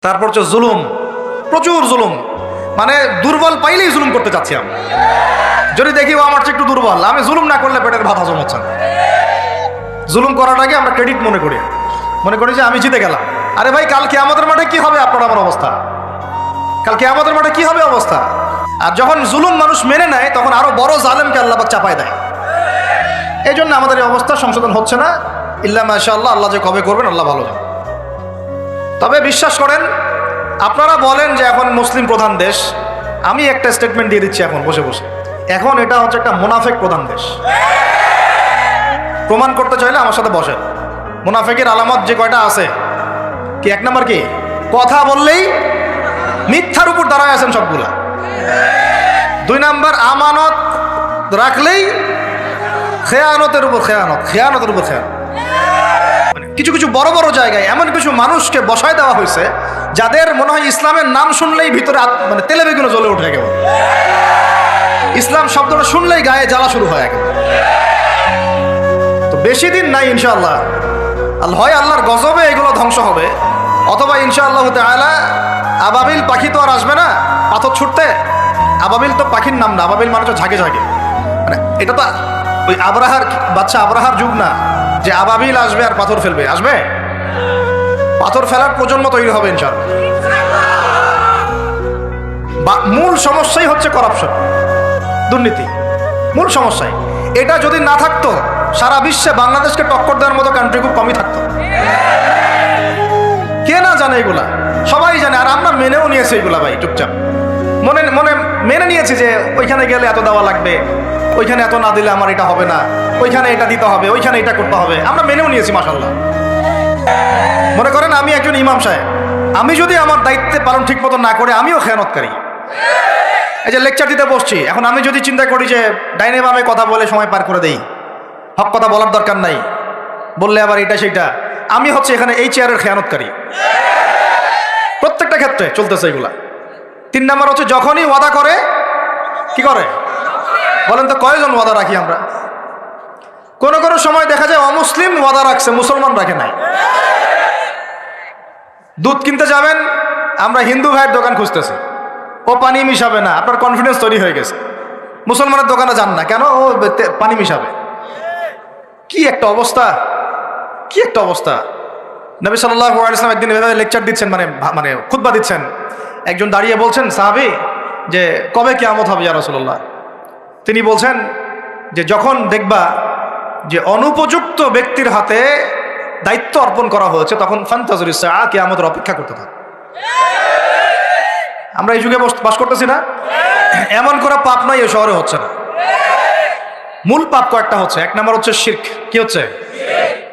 তারপর হচ্ছে জুলুম, প্রচুর জুলুম, মানে দুর্বল পাইলেই জুলুম করতে চাচ্ছি আমি। যদি দেখি ও আমার চেয়ে একটু দুর্বল, আমি জুলুম না করলে পেটের ভাত হজম হচ্ছে না। জুলুম করাটাকে আমরা ক্রেডিট মনে করি যে আমি জিতে গেলাম। আরে ভাই, কাল কিয়ামতের মাঠে কি হবে আপনার আমার অবস্থা? কাল কিয়ামতের মাঠে কি হবে অবস্থা? আর যখন জুলুম মানুষ মেনে নেয় তখন আরো বড় জালেমকে আল্লাহ পাক চাপায় দেয়। এই জন্য আমাদের এই অবস্থা সংশোধন হচ্ছে না। ইল্লা মাশাআল্লাহ, আল্লাহ যে কবে করবেন আল্লাহ ভালো জানেন। তবে বিশ্বাস করেন, আপনারা বলেন যে এখন মুসলিম প্রধান দেশ, আমি একটা স্টেটমেন্ট দিয়ে দিচ্ছি এখন বসে বসে, এখন এটা হচ্ছে একটা মুনাফেক প্রধান দেশ। প্রমাণ করতে চাইলে আমার সাথে বসেন। মুনাফেকের আলামত যে কয়টা আছে, কি এক নাম্বার কি? কথা বললেই মিথ্যার উপর দাঁড়ায় আছেন সবগুলা। 2 নাম্বার, আমানত রাখলেই খেয়ানতের উপর খেয়ানত। কিছু কিছু বড় বড় জায়গায় এমন কিছু মানুষকে বসায় দেওয়া হয়েছে যাদের মনে হয় ইসলামের নাম শুনলেই ভিতরে মানে তেলে বেগুনে জ্বলে উঠে গেল। ইসলাম শব্দটা শুনলেই গায়ে জ্বালা শুরু হয় একেবারে। তো বেশি দিন নাই ইনশাআল্লাহ, হয় আল্লাহর গজবে এগুলো ধ্বংস হবে, অথবা ইনশাআল্লাহ তাআলা আবাবিল পাখি তো আর আসবে না পাথর ছুটতে। আবাবিল তো পাখির নাম না, আবাবিল মানুষ ঝাঁকে ঝাঁকে, মানে এটা তো ওই আবরাহার বাচ্চা আবরাহার যুগ না যে আবাবিল আসবে আর পাথর ফেলবে। আসবে, পাথর ফেলার প্রজন্ম তৈরি হবে ইনশাআল্লাহ। মূল সমস্যাই হচ্ছে করাপশন, দুর্নীতি, মূল সমস্যাই। এটা যদি না থাকতো সারা বিশ্বে বাংলাদেশকে টক্কর দেওয়ার মতো কান্ট্রি খুব কমই থাকতো। কে না জানে এগুলা? সবাই জানে, আর আমরা মেনেও নিয়েছি এগুলা ভাই, চুপচাপ মনে মনে মেনে নিয়েছি যে ওইখানে গেলে এত দেওয়া লাগবে, ওইখানে এত না দিলে আমার এটা হবে না, ওইখানে এটা দিতে হবে, ওইখানে এটা করতে হবে, আমরা মেনেও নিয়েছি মাশাআল্লাহ। মনে করেন আমি একজন ইমাম সাহেব, আমি যদি আমার দায়িত্বে পালন ঠিক মতো না করে আমিও খেয়ানতকারী। এই যে লেকচার দিতে বসছি, এখন আমি যদি চিন্তা করি যে ডাইনে বামে কথা বলে সময় পার করে দেই, হক কথা বলার দরকার নাই, বললে আবার এটা সেটা, আমি হচ্ছে এখানে এই চেয়ারের খেয়ানতকারী। প্রত্যেকটা ক্ষেত্রে চলতেছে এগুলা। 3 নাম্বার হচ্ছে যখনই ওয়াদা করে, কি করে বলেন তো? কয়জন ওয়াদা রাখি আমরা? কোন কোন সময় দেখা যায় অমুসলিম ওয়াদা রাখছে, মুসলমান রাখে নাই। দুধ কিনতে যাবেন, আমরা হিন্দু ভাইয়ের দোকান খুঁজতেছি, ও পানি মিশাবে না, আপনার কনফিডেন্স তৈরি হয়ে গেছে। মুসলমানের দোকানে যান না কেন? ও পানি মিশাবে। কি একটা অবস্থা, কি একটা অবস্থা! নবী সাল্লাল্লাহু আলাইহি ওয়াসাল্লাম একদিন এভাবে লেকচার দিচ্ছেন, মানে খুতবা দিচ্ছেন। একজন দাঁড়িয়ে বলছেন, সাহাবী, যে কবে কিয়ামত হবে ইয়া রাসূলুল্লাহ? তিনি বলছেন যে যখন দেখবা যে অনুপযুক্ত ব্যক্তির হাতে দায়িত্ব অর্পণ করা হয়েছে, তখন ফান্তাজুরিস সাআ, কিয়ামতের অপেক্ষা করতে থাকো। আমরা এই যুগে বাস করতেছি না? এমন করে পাপ নয় এই শহরে হচ্ছে না। মূল পাপ কয়েকটা হচ্ছে। 1 নম্বর হচ্ছে শিরক। কি হচ্ছে?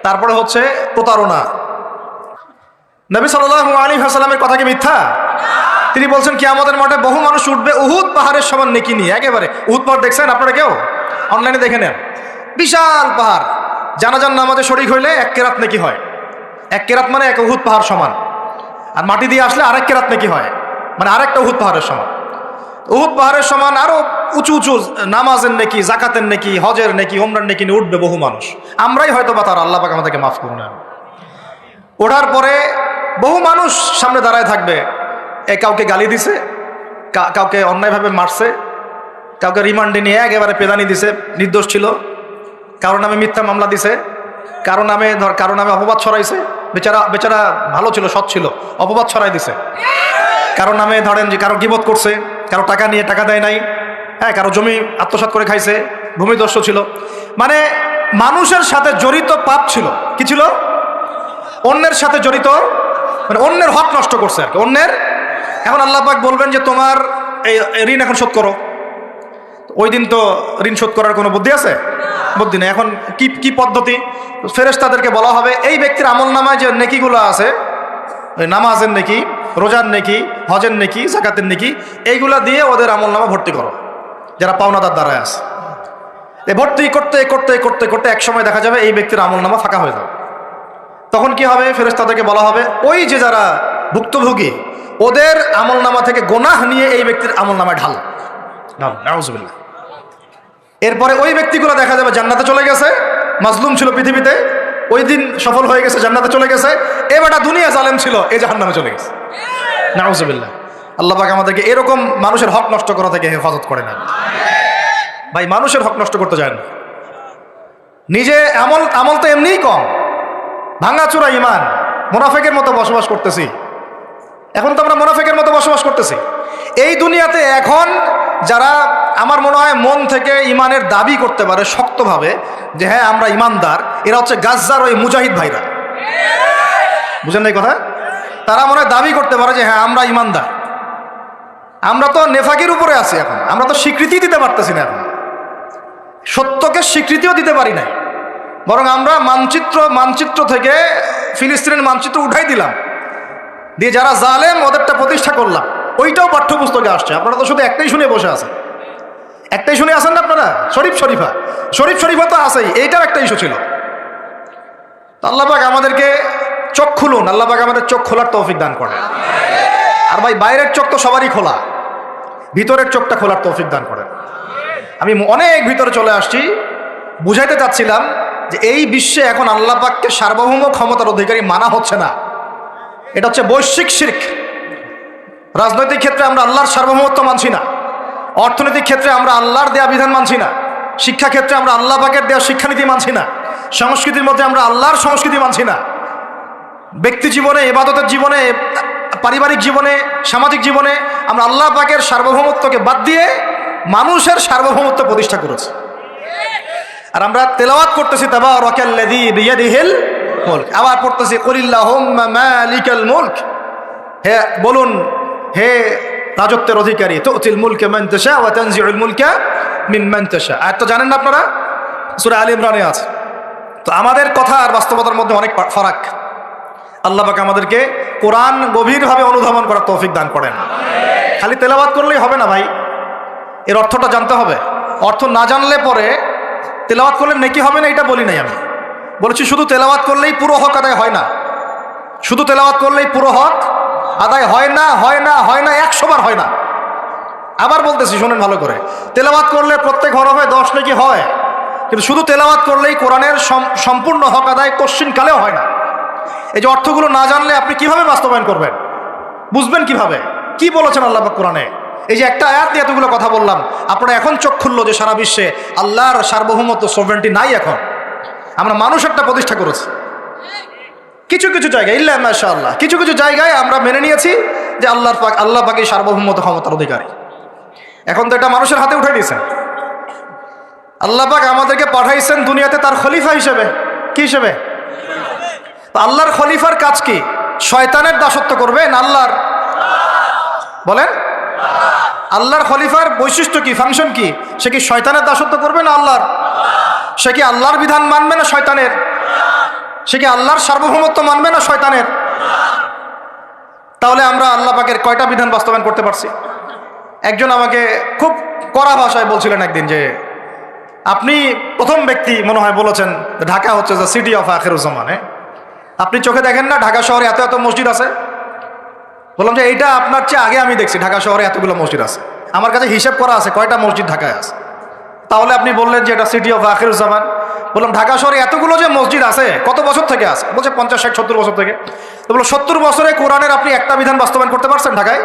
তারপরে হচ্ছে প্রতারণা। নবী সাল্লাল্লাহু আলাইহি ওয়াসাল্লামের কথা কি মিথ্যা? তিনি বলছেন কিয়ামতের মাঠে বহু মানুষ উঠবে উহুদ পাহাড়ের সমান নেকি নিয়ে। একেবারে উহুদ পাহাড় দেখছেন আপনারা? কেউ অনলাইনে দেখে নেন, বিশাল পাহাড়। জানাজার নামাজে শরীক হইলে 1 কেরাত নেকি হয়। 1 কেরাত মানে 1 উহুদ পাহাড় সমান। আর মাটি দিয়ে আসলে আরেক কেরাত নেকি হয়, মানে আরেকটা উহুদ পাহাড়ের সমান। উহুদ পাহাড়ের সমান আরো উঁচু উঁচু নামাজের নেকি, জাকাতের নেকি, হজের নেকি, ওমরার নেকি নিয়ে উঠবে বহু মানুষ। আমরাই হয়তো বা তার, আল্লাহ পাক আমাদেরকে মাফ করুন। ওঠার পরে বহু মানুষ সামনে দাঁড়ায় থাকবে। কাউকে গালি দিছে, কাউকে অন্যায়ভাবে মারছে, কাউকে রিমান্ডে নিয়ে একেবারে পেদানি দিছে, নির্দোষ ছিল, কারো নামে মিথ্যা মামলা দিছে, কারো নামে অপবাদ ছড়াইছে। বেচারা ভালো ছিল, সৎ ছিল, অপবাদ ছড়াই দিছে। কারো নামে ধরেন যে কারো গীবত করছে, কারো টাকা নিয়ে টাকা দেয় নাই, হ্যাঁ, কারো জমি আত্মসাৎ করে খাইছে, ভূমিদস্যু ছিল। মানে মানুষের সাথে জড়িত পাপ ছিল। কি ছিল? অন্যের সাথে জড়িত, মানে অন্যের হক নষ্ট করছে আর কি, অন্যের। এখন আল্লাহ পাক বলবেন যে তোমার এই ঋণ এখন শোধ করো। ওই দিন তো ঋণ শোধ করার কোনো বুদ্ধি আছে? বুদ্ধি নেই। এখন কি পদ্ধতি? ফেরেশতাদেরকে বলা হবে এই ব্যক্তির আমলনামায় যে নেকিগুলো আছে, ওই নামাজের নেকি, রোজার নেকি, হজের নেকি, যাকাতের নেকি, এইগুলা দিয়ে ওদের আমলনামা ভর্তি করো, যারা পাওনাদার দ্বারায় আছে। ভর্তি করতে করতে করতে করতে এক সময় দেখা যাবে এই ব্যক্তির আমলনামা ফাঁকা হয়ে যাবে। তখন কি হবে? ফেরেশতাদেরকে বলা হবে ওই যে যারা ভুক্তভোগী, ওদের আমলনামা থেকে গোনাহ নিয়ে এই ব্যক্তির আমলনামায় ঢাল। নাউজুবিল্লাহ। এরপরে ওই ব্যক্তিগুলো দেখা যাবে জান্নাতে চলে গেছে, মাজলুম ছিল পৃথিবীতে, ওই দিন সফল হয়ে গেছে, জান্নাতে চলে গেছে। এবারটা দুনিয়া জালেম ছিল, এই জাহান্নামে চলে গেছে। নাউজুবিল্লাহ। আল্লাহ পাক আমাদেরকে এরকম মানুষের হক নষ্ট করা থেকে হেফাজত করে না। ভাই মানুষের হক নষ্ট করতে যায় না, নিজে আমল তো এমনিই কম, ভাঙাচোরা ইমান, মুনাফিকের মতো বসবাস করতেছি। এখন তো আমরা মুনাফিকের মতো বসবাস করতেছি এই দুনিয়াতে। এখন যারা আমার মনে হয় মন থেকে ইমানের দাবি করতে পারে শক্তভাবে যে হ্যাঁ আমরা ইমানদার, এরা হচ্ছে গাজ্জার ওই মুজাহিদ ভাইরা। বুঝেন না এই কথা? তারা মনে হয় দাবি করতে পারে যে হ্যাঁ আমরা ইমানদার। আমরা তো নেফাকের উপরে আছি, এখন আমরা তো স্বীকৃতি দিতে পারতেছি না, এখন সত্যকে স্বীকৃতিও দিতে পারি না, বরং আমরা মানচিত্র থেকে ফিলিস্তিনের মানচিত্র উঠাই দিলাম, দিয়ে যারা জালেম ওদেরটা প্রতিষ্ঠা করলাম। ওইটাও পাঠ্যপুস্তকে আসছে, আপনারা তো শুধু একটাই শুনে বসে আছেন, একটাই শুনে আসেন না আপনারা। শরীফ শরীফা তো আছেই, এইটাও একটা ইস্যু ছিল। আল্লাহ পাক আমাদেরকে চোখ খুলুন, আল্লাহ পাক আমাদের চোখ খোলার তৌফিক দান করেন। আর ভাই বাইরের চোখ তো সবারই খোলা, ভিতরের চোখটা খোলার তৌফিক দান করেন। আমি অনেক ভিতরে চলে আসছি, বুঝাইতে চাচ্ছিলাম যে এই বিশ্বে এখন আল্লাহ পাককে সার্বভৌম ক্ষমতার অধিকারী মানা হচ্ছে না, এটা হচ্ছে বৈশ্বিক শিরক। রাজনৈতিক ক্ষেত্রে আমরা আল্লাহর সার্বভৌমত্ব মানছি না, অর্থনৈতিক ক্ষেত্রে আমরা আল্লাহর দেয়া বিধান মানছি না, শিক্ষা ক্ষেত্রে আমরা আল্লাহ পাকের দেয়া শিক্ষানীতি মানছি না, সংস্কৃতির মধ্যে আমরা আল্লাহর সংস্কৃতি মানছি না, ব্যক্তি জীবনে, ইবাদতের জীবনে, পারিবারিক জীবনে, সামাজিক জীবনে আমরা আল্লাহ পাকের সার্বভৌমত্বকে বাদ দিয়ে মানুষের সার্বভৌমত্ব প্রতিষ্ঠা করেছি। আর আমরা তেলাওয়াত করতেছি তাবারাকাল্লাযী বিয়াদিহিল মুলক, আবার পড়তেছি কুলিল্লাহুম্মা মালিকাল মুলক, হে বলুন হে রাজত্বের অধিকারী, তুতিল মুলকা মান তাশা ওয়া তানজিউল মুলকা মিম্মান তাশা। আয়াত তো জানেন না আপনারা, সূরা আলে ইমরানে আছে। তো আমাদের কথা আর বাস্তবতার মধ্যে অনেক ফারাক। আল্লাহ পাক আমাদেরকে কোরআন গভীরভাবে অনুধাবন করার তৌফিক দান করেন। খালি তেলাওয়াত করলেই হবে না ভাই, এর অর্থটা জানতে হবে। অর্থ না জানলে পরে তেলাওয়াত করলে নেকি হবে না, এটা বলি নাই আমি। বলেছি শুধু তেলাওয়াত করলেই পুরো হক আদায় হয় না, শুধু তেলাওয়াত করলেই পুরো হক আদায় হয় না, 100 বার হয় না। আবার বলতেছি শুনেন ভালো করে, তেলাওয়াত করলে প্রত্যেক হরফে 10 নেকি হয়, কিন্তু শুধু তেলাওয়াত করলেই কোরআনের সম্পূর্ণ হক আদায় কোশ্চিনকালেও হয় না। এই যে অর্থগুলো না জানলে আপনি কিভাবে বাস্তবায়ন করবেন, বুঝবেন কিভাবে কি বলেছেন আল্লাহ পাক কোরআনে? এই যে একটা আয়াত নিয়ে এতগুলো কথা বললাম, আপনারা এখন চোখ খুললো যে সারা বিশ্বে আল্লাহর সার্বভৌমত্ব সভরেন্টি নাই। এখন আমরা মানুষ একটা প্রতিষ্ঠা করেছি কিছু কিছু জায়গায়, ইল্লা মাশাআল্লাহ, কিছু কিছু জায়গায় আমরা মেনে নিয়েছি যে আল্লাহ পাকই সার্বভৌমত্ব ক্ষমতার অধিকারী। এখন তো এটা মানুষের হাতে উঠে দিয়েছেন। আল্লাহ পাক আমাদেরকে পাঠাইছেন দুনিয়াতে তার খলিফা হিসেবে। কি হিসেবে? তো আল্লাহর খলিফার কাজ কি? শয়তানের দাসত্ব করবে না আল্লাহর? বলেন, আল্লাহর খলিফার বৈশিষ্ট্য কি, ফাংশন কি? সে কি শয়তানের দাসত্ব করবে না আল্লাহর? সে কি আল্লাহর বিধান মানবে না শয়তানের? সে কি আল্লাহর সার্বভৌমত্ব মানবে না শয়তানের? তাহলে আমরা আল্লাহ পাকের কয়টা বিধান বাস্তবায়ন করতে পারছি? একজন আমাকে খুব কড়া ভাষায় বলছিলেন একদিন যে আপনি প্রথম ব্যক্তি মনে হয় বলেছেন ঢাকা হচ্ছে যে সিটি অফ আখিরুজ্জামানে, আপনি চোখে দেখেন না ঢাকা শহরে এত এত মসজিদ আছে? বললাম যে এইটা আপনার চেয়ে আগে আমি দেখছি ঢাকা শহরে এতগুলো মসজিদ আছে, আমার কাছে হিসাব করা আছে কয়টা মসজিদ ঢাকায় আছে। তাহলে আপনি বললেন যে এটা সিটি অফ আখিরুজ্জামান। বললাম ঢাকা শহরে এতগুলো যে মসজিদ আছে কত বছর থেকে আছে? বলছে 50, 60, 70 বছর থেকে। তো বলো 70 বছরে কোরআনের আপনি একটা বিধান বাস্তবায়ন করতে পারছেন ঢাকায়?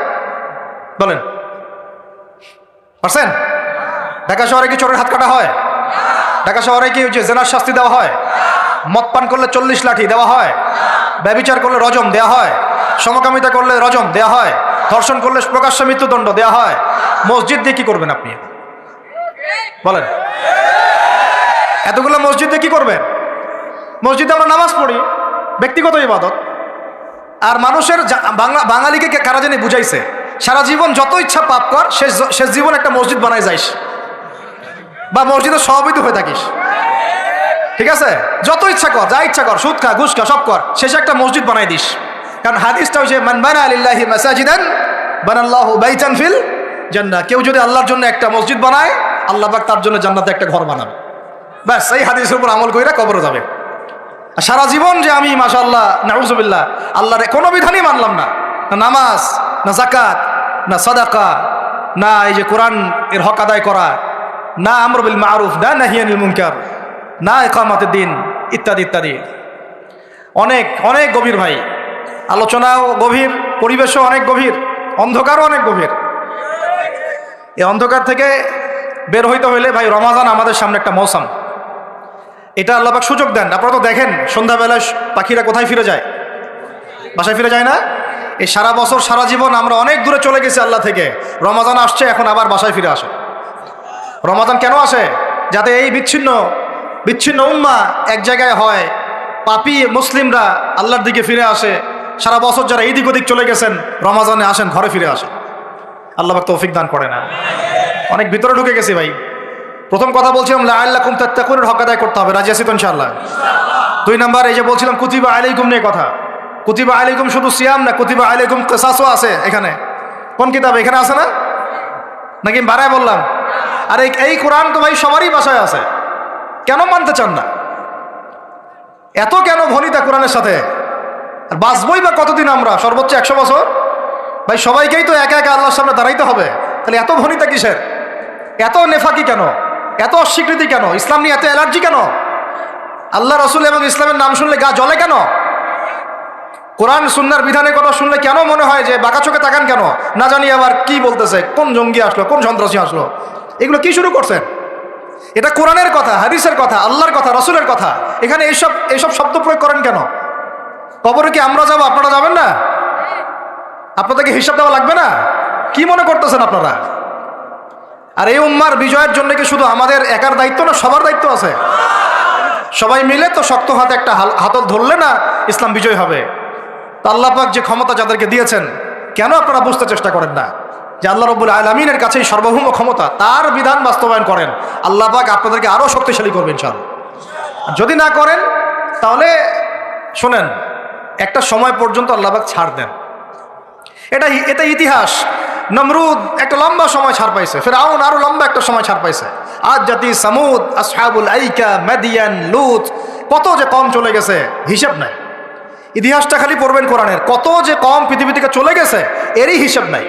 বলেন পারছেন? ঢাকা শহরে কি চোরের হাত কাটা হয়? ঢাকা শহরে কি জেনার শাস্তি দেওয়া হয়? মদ পান করলে 40 লাঠি দেওয়া হয়? ব্যভিচার করলে রজম দেওয়া হয়? সমকামিতা করলে রজম দেওয়া হয়? ধর্ষণ করলে প্রকাশ্য মৃত্যুদণ্ড দেওয়া হয়? মসজিদ দিয়ে কি করবেন আপনি? বলেন, এতগুলো মসজিদ দিয়ে কি করবেন? মসজিদে আমরা নামাজ পড়ি, ব্যক্তিগত ইবাদত। আর মানুষের বাঙালিকে কারা জানি বুঝাইছে সারা জীবন যত ইচ্ছা পাপ কর, শেষ জীবন একটা মসজিদ বানাই যাইস বা মসজিদের সভাপতি হয়ে থাকিস, ঠিক আছে? যত ইচ্ছা কর, যা ইচ্ছা কর, সুদ খা, ঘুষ খা, সব কর, শেষে একটা মসজিদ বানাই দিস। কারণ হাদিসটা হচ্ছে মান বানা লিল্লাহি মাসাজিদান বানাল্লাহু বাইতান ফিল জান্নাহ। কেউ যদি আল্লাহর জন্য একটা মসজিদ বানায়, আল্লাহ পাক তার জন্য জান্নাতে একটা ঘর বানাবে। ব্যাস, এই হাদিসের উপর আমল কইরা কবরে যাবে। সারা জীবন যে আমি মাশাআল্লাহ নাউজুবিল্লাহ আল্লাহর কোনো বিধানই মানলাম না, না নামাজ, না যাকাত, না সাদাকা, না এই যে কোরআন এর হক আদায় করা, না আমর বিল মারুফ, না নাহি আনিল মুনকার, না ইকামাতুদ দ্বীন, ইত্যাদি ইত্যাদি। অনেক অনেক গভীর ভাই, আলোচনাও গভীর, পরিবেশও অনেক গভীর। অন্ধকারও অনেক গভীর। এই অন্ধকার থেকে বের হইতে হইলে ভাই রমাজান আমাদের সামনে একটা মৌসুম, এটা আল্লাহ পাক সুযোগ দেন। আপনারা তো দেখেন সন্ধ্যাবেলায় পাখিরা কোথায় ফিরে যায়? বাসায় ফিরে যায় না? এই সারা বছর সারা জীবন আমরা অনেক দূরে চলে গেছি আল্লাহ থেকে, রমাজান আসছে এখন আবার বাসায় ফিরে আসে। রমাজান কেন আসে? যাতে এই বিচ্ছিন্ন উম্মাহ এক জায়গায় হয়, পাপী মুসলিমরা আল্লাহর দিকে ফিরে আসে। সারা বছর যারা এদিক ওদিক চলে গেছেন রমাজানে আসেন, ঘরে ফিরে আসেন। আল্লাহ পাক তৌফিক দান করে না। অনেক ভিতরে ঢুকে গেছি ভাই। প্রথম কথা বলছিলাম লাআল্লাকুম তাত্তাকুনের হক আদায় করতে হবে, রাজি আছি তো ইনশাআল্লাহ? 2 নাম্বার এই যে বলছিলাম কুতিবা আলাইকুম নিয়ে কথা। কুতিবা আলাইকুম শুধু সিয়াম না, কুতিবা আলাইকুম কিসাসও আছে এখানে। কোন কিতাব এখানে আছে না? নাকি বাড়ায় বললাম? আর এই কোরআন তো ভাই সবারই বাসায় আছে, কেন মানতে চান না? এত কেন ভনিতা কোরআনের সাথে? আর বাঁচবই বা কতদিন আমরা? সর্বোচ্চ 100 বছর। ভাই সবাইকেই তো একা একা আল্লাহর সামনে দাঁড়াইতে হবে, তাহলে এত ভনিতা কিসের? এত নেফাকি কেন? এত অস্বীকৃতি কেন? ইসলাম নিয়ে এত অ্যালার্জি কেন? আল্লাহ রসুল এবং ইসলামের নাম শুনলে গা জ্বলে কেন? কোরআন সুন্নাহর বিধানের কথা শুনলে কেন মনে হয় যে বাঁকা চোখে তাকান কেন? না জানি আবার কি বলতেছে, কোন জঙ্গি আসলো, কোন সন্ত্রাসী আসলো, এগুলো কি শুরু করছেন? এটা কোরআনের কথা, হাদিসের কথা, আল্লাহর কথা, রসুলের কথা। এখানে এইসব শব্দ প্রয়োগ করেন কেন? কবরে কি আমরা যাবো, আপনারা যাবেন না? আপনাদেরকে হিসাব দেওয়া লাগবে না? কি মনে করতেছেন আপনারা? আর এই উম্মার বিজয়ের জন্য কি শুধু আমাদের একার দায়িত্ব না, সবার দায়িত্ব আছে? সবাই মিলে তো শক্ত হাতে একটা হাতল ধরলে না ইসলাম বিজয় হবে। তো আল্লাহ পাক যে ক্ষমতা যাদেরকে দিয়েছেন, কেন আপনারা বুঝতে চেষ্টা করেন না যে আল্লাহ রাব্বুল আলামিনের কাছেই সর্বভৌম ক্ষমতা, তার বিধান বাস্তবায়ন করেন, আল্লাহ পাক আপনাদেরকে আরো শক্তিশালী করবেন ইনশাআল্লাহ। যদি না করেন তাহলে শোনেন, একটা সময় পর্যন্ত আল্লাহ পাক ছাড় দেন। এটা ইতিহাস। নমরুদ একটা লম্বা সময় ছাড় পাইছে, ফিরআউন আরো লম্বা একটা সময় ছাড় পাইছে, আদ জাতি সামুদ, আসহাবুল আইকা, মাদিয়ান, লুত, কত যে কম চলে গেছে হিসাব নাই। ইতিহাসটা খালি পড়বেন কোরআনের, কত যে কম পৃথিবী থেকে চলে গেছে এরই হিসাব নাই।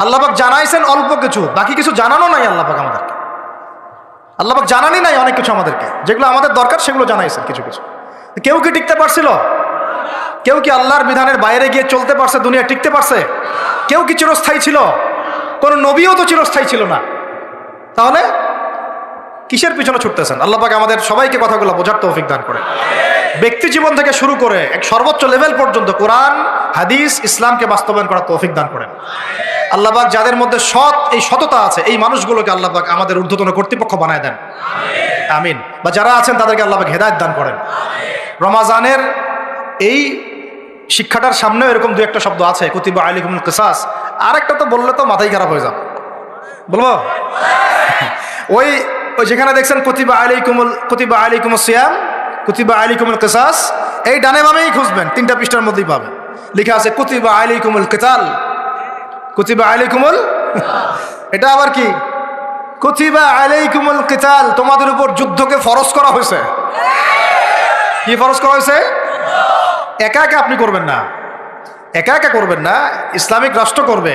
আল্লাহ পাক জানাইছেন অল্প কিছু, বাকি কিছু জানানো নাই আল্লাহ পাক আমাদেরকে। আল্লাহ পাক জানানি নাই অনেক কিছু আমাদেরকে, যেগুলো আমাদের দরকার সেগুলো জানাইছেন কিছু কিছু। কেউ কি টিকতে পারছিল? কেউ কি আল্লাহর বিধানের বাইরে গিয়ে চলতে পারছে? দুনিয়া টিকতে পারছে? কেউ কি চিরস্থায়ী ছিল? কোন নবীও তো চিরস্থায়ী ছিল না। তাহলে কিসের পিছনে ছুটতেছেন? আল্লাহ পাক আমাদের সবাইকে কথাগুলো বোঝার তৌফিক দান করে। ব্যক্তি জীবন থেকে শুরু করে এক সর্বোচ্চ লেভেল পর্যন্ত কোরআন, হাদিস, ইসলামকে বাস্তবায়ন করার তৌফিক দান করেন। আল্লাহ পাক যাদের মধ্যে সততা আছে এই মানুষগুলোকে আল্লাহ পাক আমাদের ঊর্ধ্বতন কর্তৃপক্ষ বানায় দেন, আমিন। বা যারা আছেন তাদেরকে আল্লাহ পাক হেদায়েত দান করেন। রমাজানের এই শিক্ষাটার সামনেও এরকম 2-1টা শব্দ আছে, কুতিবা আলাইকুমুল কিসাস। আরেকটা তো বললে তো মাথাই খারাপ হয়ে যাবে, বলবো? ওই যেখানে দেখছেন কুতিবা আলাইকুমুস সিয়াম, কুতিবা আলাইকুমুল কিসাস, এই ডানে বামেই খুঁজবেন, 3টা পৃষ্ঠার মধ্যেই পাবেন। লেখা আছে কুতিবা আলাইকুমুল কিতাল, কুতিবা আলাইকুমুল, এটা আবার কি? কুতিবা আলাইকুমুল কিতাল, তোমাদের উপর যুদ্ধকে ফরজ করা হয়েছে। কি ফরজ করা হয়েছে? একা একা আপনি করবেন না, একা একা করবেন না। ইসলামিক রাষ্ট্র করবে,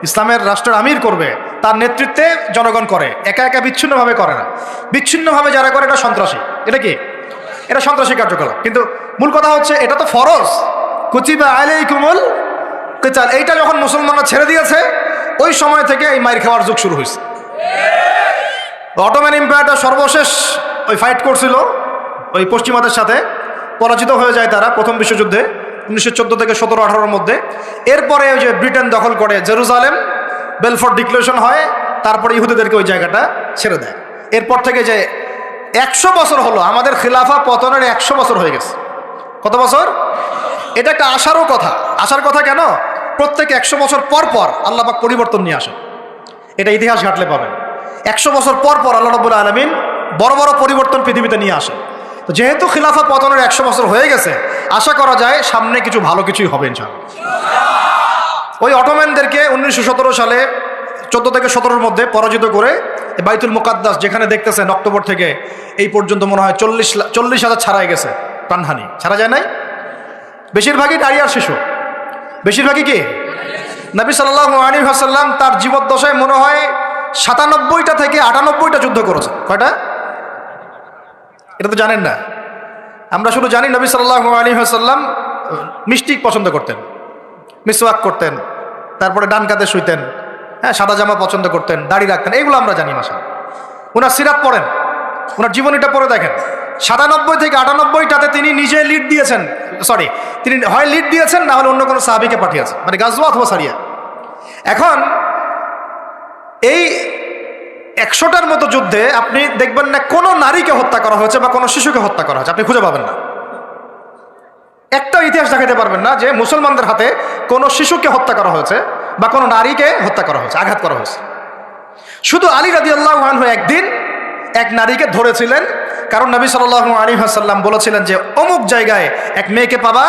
ইসলামের রাষ্ট্রের আমির করবে, তার নেতৃত্বে জনগণ করে, একা একা বিচ্ছিন্নভাবে করে না। বিচ্ছিন্নভাবে যারা করে এটা সন্ত্রাসী। এটা কি? এটা সন্ত্রাসী কার্যকলাপ। কিন্তু মূল কথা হচ্ছে এটা তো ফরজ, কুতিবা আলাইকুমুল কিতাল। এইটা যখন মুসলমানরা ছেড়ে দিয়েছে ওই সময় থেকে এই মাইর খাওয়ার যুগ শুরু হয়েছে। অটোম্যান এম্পায়ারটা সর্বশেষ ওই ফাইট করছিল ওই পশ্চিমাদের সাথে, পরাজিত হয়ে যায় তারা প্রথম বিশ্বযুদ্ধে 1914 থেকে 17-18-র মধ্যে। এরপরে ওই যে ব্রিটেন দখল করে জেরুজালেম, বেলফোর্ট ডিক্লারেশন হয়, তারপরে ইহুদিদেরকে ওই জায়গাটা ছেড়ে দেয়। এরপর থেকে যে 100 বছর হলো, আমাদের খিলাফা পতনের 100 বছর হয়ে গেছে। কত বছর? এটা একটা আশারও কথা। আশার কথা কেন? প্রত্যেক 100 বছর পর পর আল্লাহ পাক পরিবর্তন নিয়ে আসেন। এটা ইতিহাস ঘাটলে পাবেন। 100 বছর পর পর আল্লাহ রাব্বুল আলামিন বড় বড় পরিবর্তন পৃথিবীতে নিয়ে আসেন। তো যেহেতু খিলাফা পতনের 100 বছর হয়ে গেছে, আশা করা যায় সামনে কিছু ভালো কিছুই হবে ইনশাআল্লাহ। ওই অটোম্যানদেরকে 1917 সালে 14 থেকে 17-র মধ্যে পরাজিত করে বাইতুল মুকাদ্দাস যেখানে দেখতেছেন অক্টোবর থেকে এই পর্যন্ত মনে হয় 40,000 ছাড়াই গেছে, প্রাণহানি ছাড়া যায় নাই। বেশিরভাগই নারী আর শিশু, বেশিরভাগই কি? নবী সাল্লাল্লাহু আলাইহি ওয়াসাল্লাম তার জীবদ্দশায় মনে হয় 97টা থেকে 98টা যুদ্ধ করেছেন। কয়টা? এটা তো জানেন না। আমরা শুধু জানি নবী সাল্লাল্লাহু আলাইহি ওয়াসাল্লাম মিষ্টি পছন্দ করতেন, মিসওয়াক করতেন, তারপরে ডান কাঁধে শুইতেন, হ্যাঁ, সাদা জামা পছন্দ করতেন, দাড়ি রাখতেন, এইগুলো আমরা জানি মাসা। ওনার সিরাত পড়েন, ওনার জীবনীটা পড়ে দেখেন, 97 থেকে 98টাতে তিনি নিজে লিড দিয়েছেন, সরি, তিনি হয় লিড দিয়েছেন না হলে অন্য কোনো সাহাবীকে পাঠিয়েছেন, মানে গাজওয়া অথবা সারিয়া। এখন এই 100টার মতো যুদ্ধে আপনি দেখবেন না কোনো নারীকে হত্যা করা হয়েছে বা কোনো শিশুকে হত্যা করা হয়েছে, আপনি খুঁজে পাবেন না। একটা ইতিহাস দেখাতে পারবেন না যে মুসলমানদের হাতে কোনো শিশুকে হত্যা করা হয়েছে বা কোনো নারীকে হত্যা করা হয়েছে, আঘাত করা হয়েছে। শুধু আলী রাদিয়াল্লাহু আনহু একদিন এক নারীকে ধরেছিলেন, কারণ নবী সাল্লাল্লাহু আলাইহি ওয়াসাল্লাম বলেছিলেন যে অমুক জায়গায় এক মেয়েকে পাবা,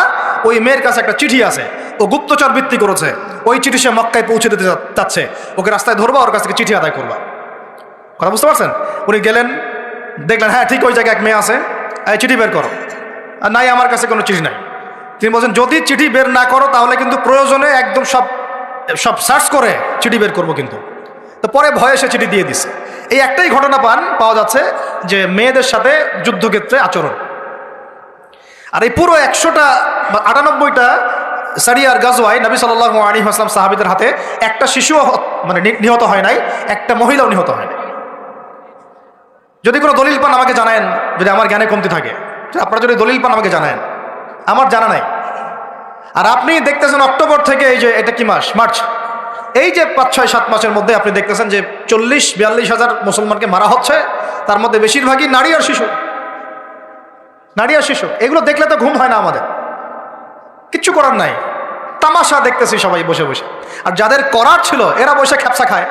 ওই মেয়ের কাছে একটা চিঠি আছে, ও গুপ্তচর বৃত্তি করেছে, ওই চিঠি সে মক্কায় পৌঁছে দিতে চাচ্ছে, ওকে রাস্তায় ধরবা, ওর কাছ থেকে চিঠি আদায় করবা। কথা বুঝতে পারছেন? উনি গেলেন, দেখলেন হ্যাঁ ঠিক ওই জায়গায় এক মেয়ে আছে, এই চিঠি বের করো। আর নাই, আমার কাছে কোনো চিঠি নাই। তিনি বলছেন যদি চিঠি বের না করো তাহলে কিন্তু প্রয়োজনে একদম সব সার্চ করে চিঠি বের করবো কিন্তু। তো পরে ভয়ে সে চিঠি দিয়ে দিছে। এই একটাই ঘটনা পাওয়া যাচ্ছে যে মেয়েদের সাথে যুদ্ধক্ষেত্রে আচরণ। আর এই পুরো 100টা বা 98টা সারিয়ার গাজওয়ায় নবী সাল্লাল্লাহু আলাইহি ওয়াসাল্লাম সাহাবীদের হাতে একটা শিশুও মানে নিহত হয় নাই, একটা মহিলাও নিহত হয় নাই। যদি কোনো দলিল পান আমাকে জানায়েন, যদি আমার জ্ঞানে কমতি থাকে, আপনারা যদি দলিল পান আমাকে জানায়েন, আমার জানা নাই। আর আপনি দেখতেছেন অক্টোবর থেকে, এই যে এটা কি মাস, মার্চ, এই যে 5-6-7 মাসের মধ্যে আপনি দেখতেছেন যে 40-42 হাজার মুসলমানকে মারা হচ্ছে, তার মধ্যে বেশিরভাগই নারী আর শিশু। নারী আর শিশু, এগুলো দেখলে তো ঘুম হয় না আমাদের, কিচ্ছু করার নাই, তামাশা দেখতেছি সবাই বসে বসে। আর যাদের করার ছিল এরা বসে খ্যাপসা খায়।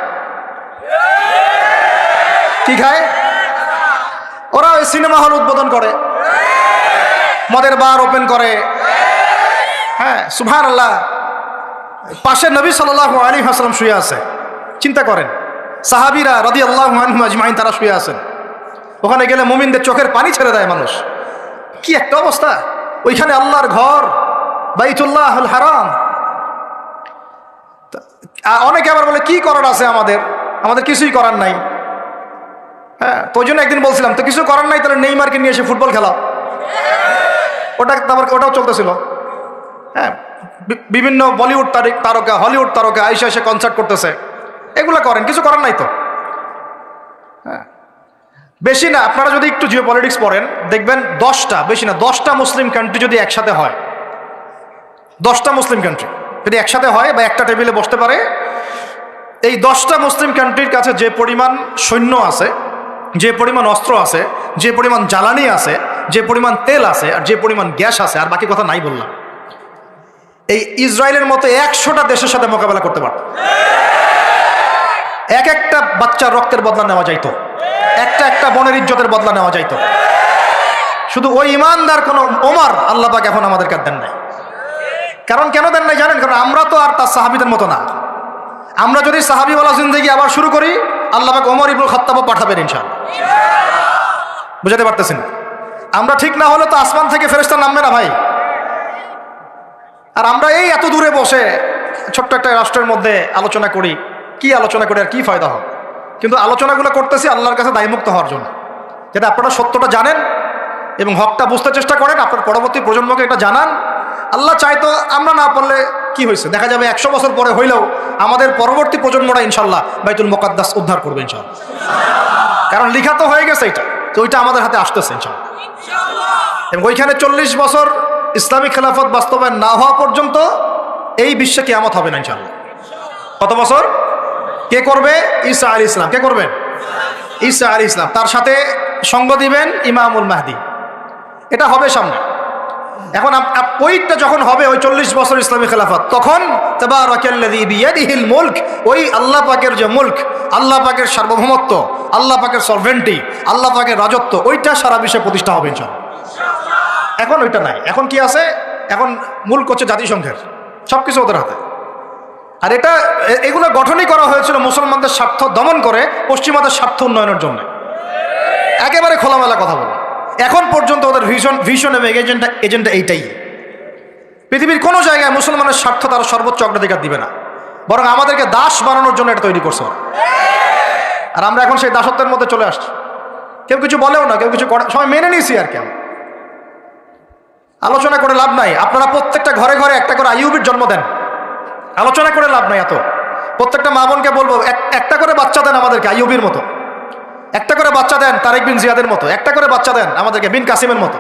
কি খায়? ওরা ওই সিনেমা হল উদ্বোধন করে, মদের বার ওপেন করে, হ্যাঁ সুবহানাল্লাহ। পাশে নবী সাল্লাল্লাহু আলাইহি ওয়াসাল্লাম শুয়ে আছে, চিন্তা করেন, সাহাবীরা রাদিয়াল্লাহু আনহুম আজমাইন তারা শুয়ে আছেন। ওখানে গেলে মুমিনদের চোখের পানি ছেড়ে দেয় মানুষ। কি একটা অবস্থা! ওইখানে আল্লাহর ঘর বাইতুল্লাহুল হারাম। অনেকে আবার বলে কি করার আছে আমাদের কিছুই করার নাই। হ্যাঁ, তো ওই জন্য একদিন বলছিলাম তো কিছু করার নাই, তাহলে নেইমারকে নিয়ে এসে ফুটবল খেলাও। ওটাও চলতেছিল। হ্যাঁ, বিভিন্ন বলিউড তারকা, হলিউড তারকা আইসা এসে কনসার্ট করতেছে, এগুলা করেন, কিছু করার নাই তো। হ্যাঁ, বেশি না, আপনারা যদি একটু জিও পলিটিক্স পড়েন দেখবেন 10টা, বেশি না 10টা মুসলিম কান্ট্রি যদি একসাথে হয়, 10টা মুসলিম কান্ট্রি যদি একসাথে হয় বা একটা টেবিলে বসতে পারে, এই 10টা মুসলিম কান্ট্রির কাছে যে পরিমাণ সৈন্য আছে, যে পরিমাণ অস্ত্র আছে, যে পরিমাণ জ্বালানি আছে, যে পরিমাণ তেল আছে, আর যে পরিমাণ গ্যাস আছে, আর বাকি কথা নাই বললাম, এই ইসরায়েলের মতো 100টা দেশের সাথে মোকাবেলা করতে পারত। একটা বাচ্চার রক্তের বদলা নেওয়া যাইতো, একটা বনের ইজ্জতের বদলা নেওয়া যাইতো। শুধু ওই ইমানদার কোন ওমর আল্লাহ পাক এখন আমাদেরকে দেন নাই। কারণ কেন দেন নাই জানেন? কারণ আমরা তো আর তার সাহাবীদের মতো না। আমরা যদি সাহাবীওয়ালা জিন্দেগি আবার শুরু করি, আল্লাহ পাক ওমর ইবনুল খাত্তাব পাঠাবেন ইনশাআল্লাহ। বুঝাতে পারতেছেন? আমরা ঠিক না হলে তো আসমান থেকে ফেরেশতা নামবে না ভাই। আর আমরা এই এত দূরে বসে ছোট্ট একটা রাষ্ট্রের মধ্যে আলোচনা করি, কি আলোচনা করি আর কি ফায়দা হয়? কিন্তু আলোচনাগুলো করতেছি আল্লাহর কাছে দায়মুক্ত হওয়ার জন্য, যাতে আপনারা সত্যটা জানেন এবং হকটা বুঝতে চেষ্টা করেন, আপনার পরবর্তী প্রজন্মকে এটা জানান। আল্লাহ চাইতো আমরা না পারলে কি হয়েছে, দেখা যাবে 100 বছর পরে হইলেও আমাদের পরবর্তী প্রজন্মরা ইনশাল্লাহ বাইতুল মুকাদ্দাস উদ্ধার করবে ইনশাল্লাহ। কারণ লিখা তো হয়ে গেছে এটা, তো ওইটা আমাদের হাতে আসতেছে ইনশাল্লাহ। এবং ওইখানে 40 বছর ইসলামিক খেলাফত বাস্তবায়ন না হওয়া পর্যন্ত এই বিশ্বে কিয়ামত হবে না ইনশাল্লাহ। কত বছর? কে করবে? ঈসা আলাইহিস সালাম। কে করবেন? ঈসা আলাইহিস সালাম। তার সাথে সঙ্গ দিবেন ইমামুল মাহদি। এটা হবে সামনে। এখন ওইটা যখন হবে, ওই 40 বছর ইসলামী খেলাফত, তখন তাবারাকাল্লাযী বিয়াদিহিল মুলক, ওই আল্লাহ পাকের যে মুলক, আল্লাহ পাকের সার্বভৌমত্ব, আল্লাহ পাকের সরভেন্টি, আল্লাহ পাকের রাজত্ব, ওইটা সারা বিশ্বে প্রতিষ্ঠা হবে ইনশাআল্লাহ। এখন ওইটা নাই। এখন কি আছে? এখন মুলক হচ্ছে জাতিসংঘের, সবকিছু ওদের হাতে। আর এগুলো গঠনই করা হয়েছিল মুসলমানদের স্বার্থ দমন করে পশ্চিমাদের স্বার্থ উন্নয়নের জন্য। একেবারে খোলামেলা কথা বলো, এখন পর্যন্ত ওদের ভিশন এবং এজেন্ডা এইটাই। পৃথিবীর কোনো জায়গায় মুসলমানের স্বার্থ তারা সর্বোচ্চ অগ্রাধিকার দিবে না, বরং আমাদেরকে দাস বানানোর জন্য এটা তৈরি করছে। আর আমরা এখন সেই দাসত্বের মধ্যে চলে আসছি। কেউ কিছু বলেও না, কেউ কিছু করে, সবাই মেনে নিয়েছি। আর কেন আলোচনা করে লাভ নাই। আপনারা প্রত্যেকটা ঘরে ঘরে একটা করে আইয়ুবের জন্ম দেন, আলোচনা করে লাভ নাই। এত প্রত্যেকটা মা বোনকে বলবো একটা করে বাচ্চা দেন আমাদেরকে, আইয়ুবের মতো। একটা করে বাচ্চা দেন তারেক বিন জিয়াদের মতো। একটা করে বাচ্চা দেন আমাদেরকে বিন কাসিমের মতো।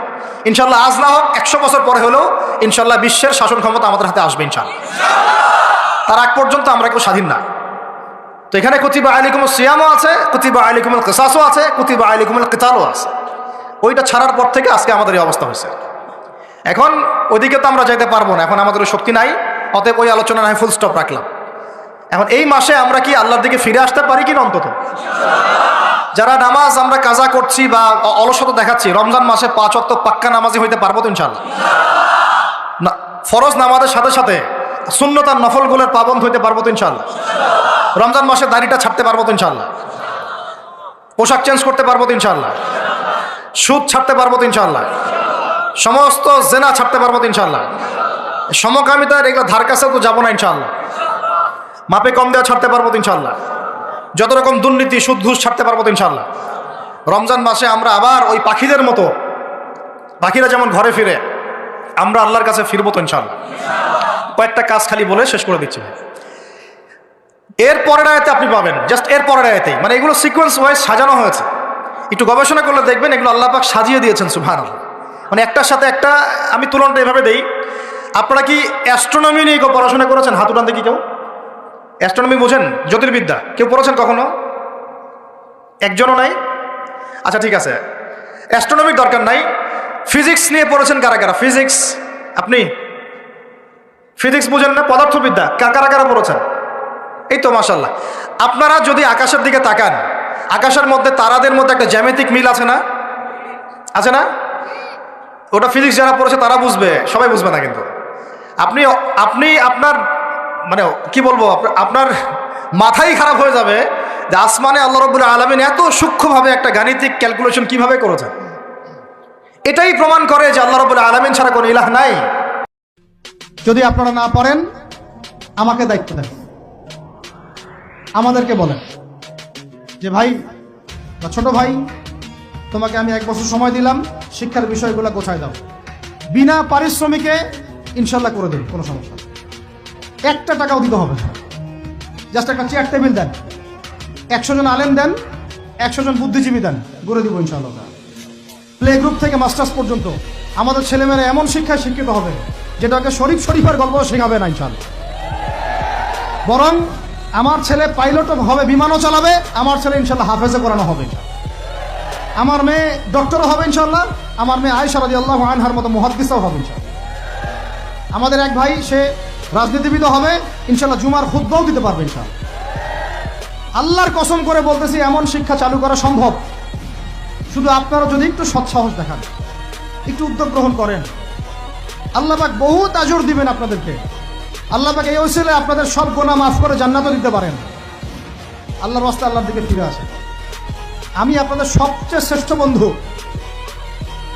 ইনশাল্লাহ আজ না হোক 100 বছর পরে হলেও ইনশাল্লাহ বিশ্বের শাসন ক্ষমতা আমাদের হাতে আসবে ইনশাল্লাহ। তার আগ পর্যন্ত আমরা কেউ স্বাধীন না। তো এখানে কুতিবা আলাইকুমুস সিয়ামও আছে, কুতিবা আলাইকুমুল কিসাসও আছে, কুতিবা আলাইকুমুল কিতালও আছে। ওইটা ছাড়ার পর থেকে আজকে আমাদের এই অবস্থা হয়েছে। এখন ওইদিকে তো আমরা যাইতে পারবো না, এখন আমাদের শক্তি নাই। অতএব ওই আলোচনা নয়, ফুল স্টপ রাখলাম। এখন এই মাসে আমরা কি আল্লাহর দিকে ফিরে আসতে পারি কিনা? অন্তত যারা নামাজ আমরা কাজা করছি বা অলসতা দেখাচ্ছি, রমজান মাসে 5 ওয়াক্ত পাক্কা নামাজি হইতে পারবো তো ইনশাআল্লাহ? না, ফরজ নামাজের সাথে সাথে সুন্নত আর নফলগুলোর পাবন্দ হইতে পারবো তো ইনশাআল্লাহ? রমজান মাসে দাড়িটা ছাড়তে পারবো তো ইনশাআল্লাহ? পোশাক চেঞ্জ করতে পারবো তো ইনশাআল্লাহ? সুদ ছাড়তে পারবো তো ইনশাআল্লাহ? সমস্ত জেনা ছাড়তে পারবো তো ইনশাআল্লাহ? সমকামিতার এগুলো ধার কাছেও তো যাবো না ইনশাআল্লাহ? মাপে কম দেওয়া ছাড়তে পারবো তো ইনশাআল্লাহ? যত রকম দুর্নীতি সুদ ঘুষ ছাড়তে পারবো তো ইনশাআল্লাহ? রমজান মাসে আমরা আবার ওই পাখিদের মতো, পাখিরা যেমন ঘরে ফিরে, আমরা আল্লাহর কাছে ফিরবো তো ইনশাআল্লাহ? কয়েকটা কাজ খালি বলে শেষ করে দিচ্ছি। এর পরের আয়াতে আপনি পাবেন, জাস্ট এর পরের আয়াতেই, মানে এগুলো সিকোয়েন্স ওয়াইজ সাজানো হয়েছে। একটু গবেষণা করলে দেখবেন এগুলো আল্লাহ পাক সাজিয়ে দিয়েছেন সুবহানাল্লাহ। মানে একটার সাথে একটা আমি তুলনাটা এভাবে দেই। আপনারা কি অ্যাস্ট্রোনমি নিয়ে কেউ পড়াশোনা করেছেন? হাত উঠান দেখি কেউ। অ্যাস্ট্রোনমি বোঝেন? জ্যোতির্বিদ্যা কেউ পড়েছেন কখনো? একজনও নাই? আচ্ছা ঠিক আছে, অ্যাস্ট্রোনমির দরকার নাই। ফিজিক্স নিয়ে পড়েছেন কারা কারা? ফিজিক্স, আপনি ফিজিক্স বুঝেন না? পদার্থবিদ্যা কারা কারা পড়েছেন? এই তো মাশাআল্লাহ। আপনারা যদি আকাশের দিকে তাকান, আকাশের মধ্যে তারাদের মধ্যে একটা জ্যামিতিক মিল আছে না? আছে না? ওটা ফিজিক্স যারা পড়েছে তারা বুঝবে, সবাই বুঝবে না। কিন্তু আপনি আপনি আপনার মানে কি বলবো, আপনার মাথাই খারাপ হয়ে যাবে যে আসমানে আল্লাহ রাব্বুল আলামিন এত সূক্ষ্মভাবে একটা গাণিতিক ক্যালকুলেশন কিভাবে করেছেন। এটাই প্রমাণ করে যে আল্লাহ রাব্বুল আলামিন ছাড়া কোনো ইলাহ নাই। যদি আপনারা না পারেন আমাকে দায়িত্ব দেন, আমাদেরকে বলেন যে ভাই বা ছোট ভাই, তোমাকে আমি 1 বছর সময় দিলাম, শিক্ষার বিষয়গুলো গোছায় দাও। বিনা পারিশ্রমিকে ইনশাল্লাহ করে দেবে, কোনো সমস্যা নেই। 1 টাকাও দিতে হবে না। জাস্ট একটা চেয়ার টেবিল দেন, 100 জন আলেম দেন, 100 জন বুদ্ধিজীবী দেন, গড়ে দিব ইনশাআল্লাহ। প্লে গ্রুপ থেকে মাস্টার্স পর্যন্ত আমাদের ছেলেমেয়েরা এমন শিক্ষায় শিক্ষিত হবে যেটাকে শরীফের গল্প শেখাবে না ইনশাআল্লাহ। বরং আমার ছেলে পাইলটও হবে, বিমানও চালাবে। আমার ছেলে ইনশাআল্লাহ হাফেজে করানো হবে। আমার মেয়ে ডক্টরও হবে ইনশাআল্লাহ। আমার মেয়ে আয়েশা রাদিয়াল্লাহু আনহার মতো মুহাদ্দিসও হবে ইনশাআল্লাহ। আমাদের এক ভাই সে রাজনীতিবিদও হবে ইনশাআল্লাহ, জুমার খুতবাও দিতে পারবে ইনশাআল্লাহ। আল্লাহর কসম করে বলতেছি, এমন শিক্ষা চালু করা সম্ভব। শুধু আপনারা যদি একটু সৎসাহস দেখান, একটু উদ্যোগ গ্রহণ করেন, আল্লাহ পাক বহুত আজর দিবেন আপনাদেরকে। আল্লাহ পাক এই ওসিলায় আপনাদের সব গুনাহ মাফ করে জান্নাতও দিতে পারেন। আল্লাহর রাস্তায় আল্লাহর দিকে ফিরে আসেন। আমি আপনাদের সবচেয়ে শ্রেষ্ঠ বন্ধু,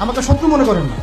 আমাকে শত্রু মনে করেন না।